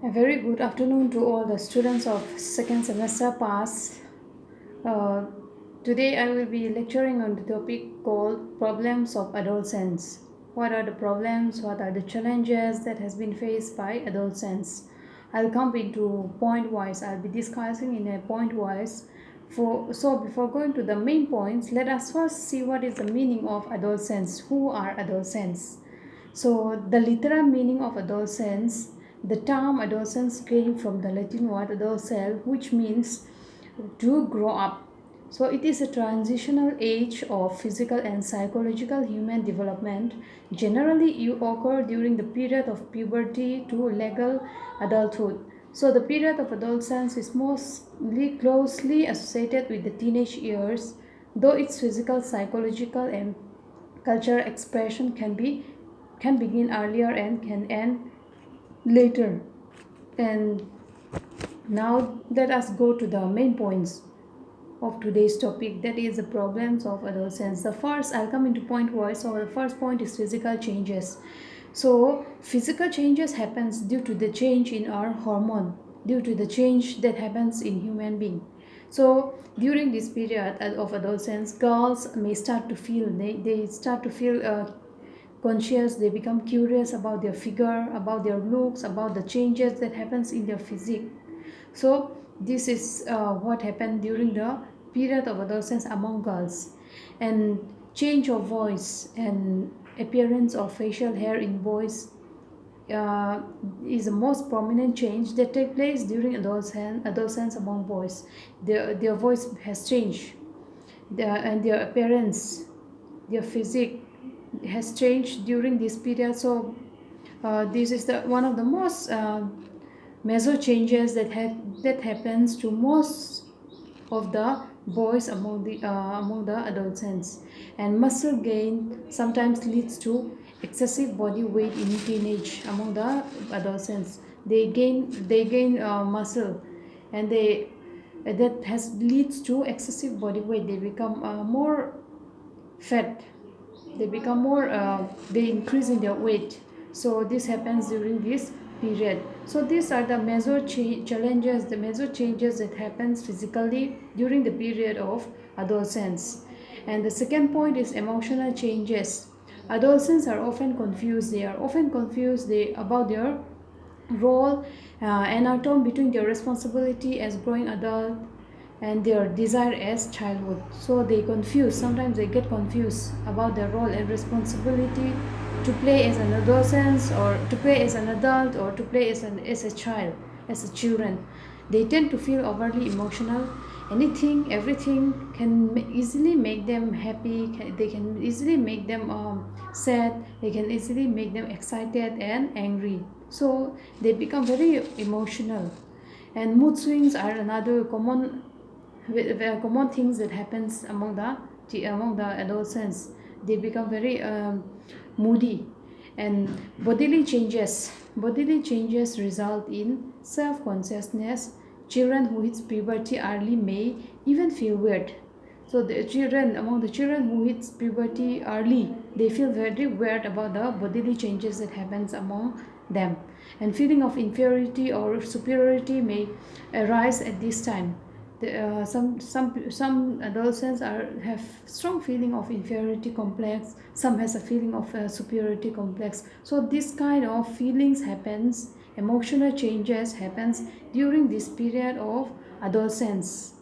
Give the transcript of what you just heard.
A very good afternoon to all the students of second semester pass. Uh, Today I will be lecturing on the topic called problems of adolescence. What are the problems? What are the challenges that has been faced by adolescents? I'll come into point wise. I'll be discussing in a point wise. Before going to the main points, let us first see what is the meaning of adolescents. Who are adolescents? So, the literal meaning of adolescence, the term adolescence came from the Latin word adolescere, which means to grow up. So, it is a transitional age of physical and psychological human development. Generally, you occur during the period of puberty to legal adulthood. So, the period of adolescence is mostly closely associated with the teenage years, though its physical, psychological, and cultural expression can begin earlier and can end later. And now let us go to the main points of today's topic, that is the problems of adolescence. The first, I'll come into point wise. So the first point is physical changes. So physical changes happens due to the change in our hormone, due to the change that happens in human being. So during this period of adolescence, girls may start to feel, they start to feel conscious, they become curious about their figure, about their looks, about the changes that happens in their physique. So this is what happened during the period of adolescence among girls. And change of voice and appearance of facial hair in boys uh, is the most prominent change that take place during adolescence among boys. Their voice has changed, and their appearance, their physique has changed during this period. So this is the one of the most major changes that happens to most of the boys among the adolescents. And muscle gain sometimes leads to excessive body weight in teenage among the adolescents. They gain muscle, and they that has leads to excessive body weight. They become more fat, they become more they increase in their weight. So this happens during this period. So these are the major challenges, the major changes that happens physically during the period of adolescence. And the second point is emotional changes. Adolescents are often confused, about their role and are torn between their responsibility as growing adult and their desire as childhood. So they confuse, sometimes they get confused about their role and responsibility to play as an adolescent, or to play as an adult, or to play as a child, as a children. They tend to feel overly emotional. Anything, everything can easily make them happy. They can easily make them sad. They can easily make them excited and angry. So they become very emotional. And mood swings are another common things that happens among the adolescents. They become very moody. And bodily changes result in self-consciousness. Children who hit puberty early may even feel weird. So among the children who hits puberty early, they feel very weird about the bodily changes that happens among them. And feeling of inferiority or superiority may arise at this time. Some adolescents have strong feeling of inferiority complex. Some has a feeling of superiority complex. So this kind of feelings happens, emotional changes happens during this period of adolescence.